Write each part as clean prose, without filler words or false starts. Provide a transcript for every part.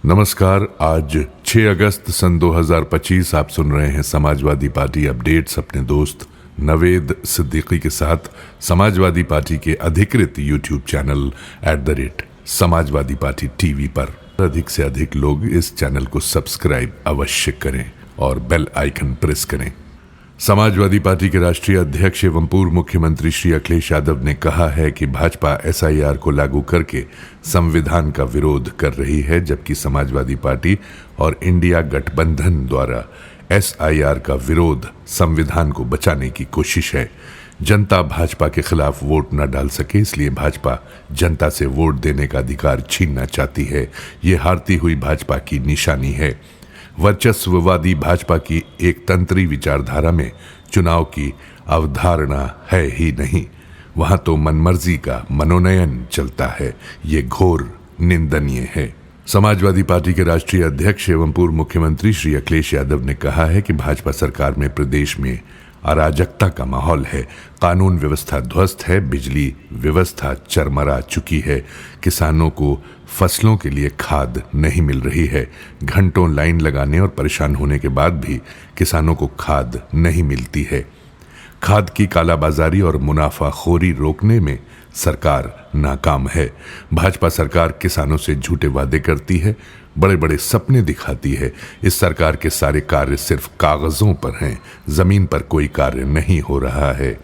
नमस्कार। आज 6 अगस्त सन 2025 आप सुन रहे हैं समाजवादी पार्टी अपडेट्स अपने दोस्त नवेद सिद्दीकी के साथ। समाजवादी पार्टी के अधिकृत YouTube channel @Samajwadi party TV पर अधिक से अधिक लोग इस चैनल को सब्सक्राइब अवश्य करें और बेल आइकन प्रेस करें। समाजवादी पार्टी के राष्ट्रीय अध्यक्ष एवं पूर्व मुख्यमंत्री श्री अखिलेश यादव ने कहा है कि भाजपा SIR को लागू करके संविधान का विरोध कर रही है, जबकि समाजवादी पार्टी और इंडिया गठबंधन द्वारा SIR का विरोध संविधान को बचाने की कोशिश है। जनता भाजपा के खिलाफ वोट न डाल सके, इसलिए भाजपा जनता से वोट देने का अधिकार छीनना चाहती है। ये हारती हुई भाजपा की निशानी है। वर्चस्ववादी भाजपा की एक तंत्री विचारधारा में चुनाव की अवधारणा है ही नहीं, वहां तो मनमर्जी का मनोनयन चलता है। ये घोर निंदनीय है। समाजवादी पार्टी के राष्ट्रीय अध्यक्ष एवं पूर्व मुख्यमंत्री श्री अखिलेश यादव ने कहा है कि भाजपा सरकार में प्रदेश में अराजकता का माहौल है, कानून व्यवस्था ध्वस्त है, बिजली व्यवस्था चरमरा चुकी है, किसानों को फसलों के लिए खाद नहीं मिल रही है, घंटों लाइन लगाने और परेशान होने के बाद भी किसानों को खाद नहीं मिलती है। खाद की कालाबाजारी और मुनाफाखोरी रोकने में सरकार नाकाम है। भाजपा सरकार किसानों से झूठे वादे करती है, बड़े बड़े सपने दिखाती है। इस सरकार के सारे कार्य सिर्फ कागजों पर हैं, जमीन पर कोई कार्य नहीं हो रहा है।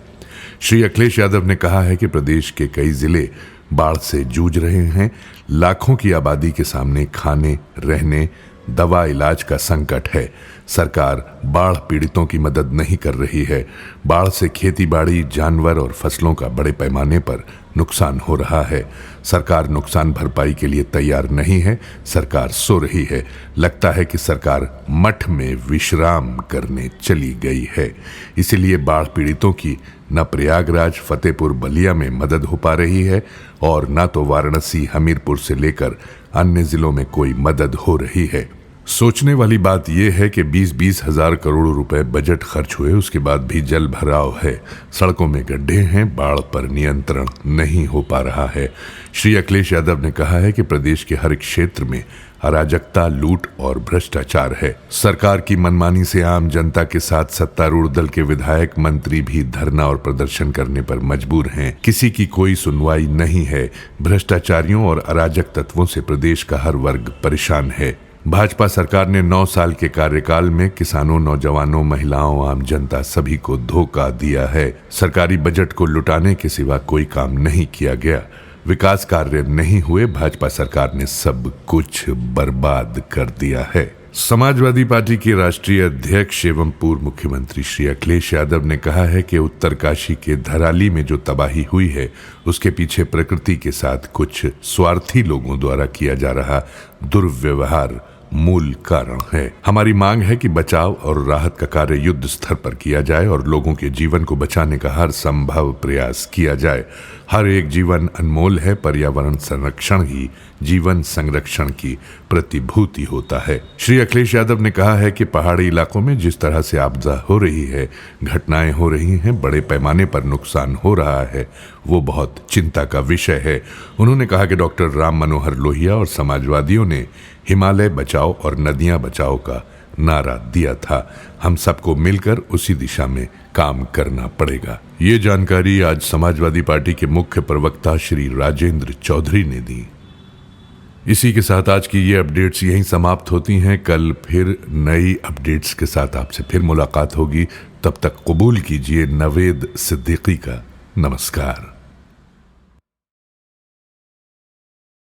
श्री अखिलेश यादव ने कहा है कि प्रदेश के कई जिले बाढ़ से जूझ रहे हैं। लाखों की आबादी के सामने खाने, रहने, दवा, इलाज का संकट है। सरकार बाढ़ पीड़ितों की मदद नहीं कर रही है। बाढ़ से खेती बाड़ी, जानवर और फसलों का बड़े पैमाने पर नुकसान हो रहा है। सरकार नुकसान भरपाई के लिए तैयार नहीं है। सरकार सो रही है। लगता है कि सरकार मठ में विश्राम करने चली गई है। इसीलिए बाढ़ पीड़ितों की न प्रयागराज, फतेहपुर, बलिया में मदद हो पा रही है और न तो वाराणसी, हमीरपुर से लेकर अन्य जिलों में कोई मदद हो रही है। सोचने वाली बात यह है कि 20-20 हजार करोड़ रुपए बजट खर्च हुए, उसके बाद भी जल भराव है, सड़कों में गड्ढे हैं, बाढ़ पर नियंत्रण नहीं हो पा रहा है। श्री अखिलेश यादव ने कहा है कि प्रदेश के हर क्षेत्र में अराजकता, लूट और भ्रष्टाचार है। सरकार की मनमानी से आम जनता के साथ सत्तारूढ़ दल के विधायक, मंत्री भी धरना और प्रदर्शन करने पर मजबूर हैं। किसी की कोई सुनवाई नहीं है। भ्रष्टाचारियों और अराजक तत्वों से प्रदेश का हर वर्ग परेशान है। भाजपा सरकार ने 9 साल के कार्यकाल में किसानों, नौजवानों, महिलाओं, आम जनता सभी को धोखा दिया है। सरकारी बजट को लुटाने के सिवा कोई काम नहीं किया गया। विकास कार्य नहीं हुए। भाजपा सरकार ने सब कुछ बर्बाद कर दिया है। समाजवादी पार्टी के राष्ट्रीय अध्यक्ष एवं पूर्व मुख्यमंत्री श्री अखिलेश यादव ने कहा है कि उत्तरकाशी के धराली में जो तबाही हुई है, उसके पीछे प्रकृति के साथ कुछ स्वार्थी लोगों द्वारा किया जा रहा दुर्व्यवहार मूल कारण है। हमारी मांग है कि बचाव और राहत का कार्य युद्ध स्तर पर किया जाए और लोगों के जीवन को बचाने का हर संभव प्रयास किया जाए। हर एक जीवन अनमोल है। पर्यावरण संरक्षण ही जीवन संरक्षण की प्रतिभूति होता है। श्री अखिलेश यादव ने कहा है कि पहाड़ी इलाकों में जिस तरह से आपदा हो रही है, घटनाएं हो रही हैं, बड़े पैमाने पर नुकसान हो रहा है, वो बहुत चिंता का विषय है। उन्होंने कहा कि डॉक्टर राम मनोहर लोहिया और समाजवादियों ने हिमालय बचाओ और नदियां बचाओ का नारा दिया था। हम सबको मिलकर उसी दिशा में काम करना पड़ेगा। ये जानकारी आज समाजवादी पार्टी के मुख्य प्रवक्ता श्री राजेंद्र चौधरी ने दी। इसी के साथ आज की ये अपडेट्स यहीं समाप्त होती हैं। कल फिर नई अपडेट्स के साथ आपसे फिर मुलाकात होगी। तब तक कबूल कीजिए नवेद सिद्दीकी का नमस्कार।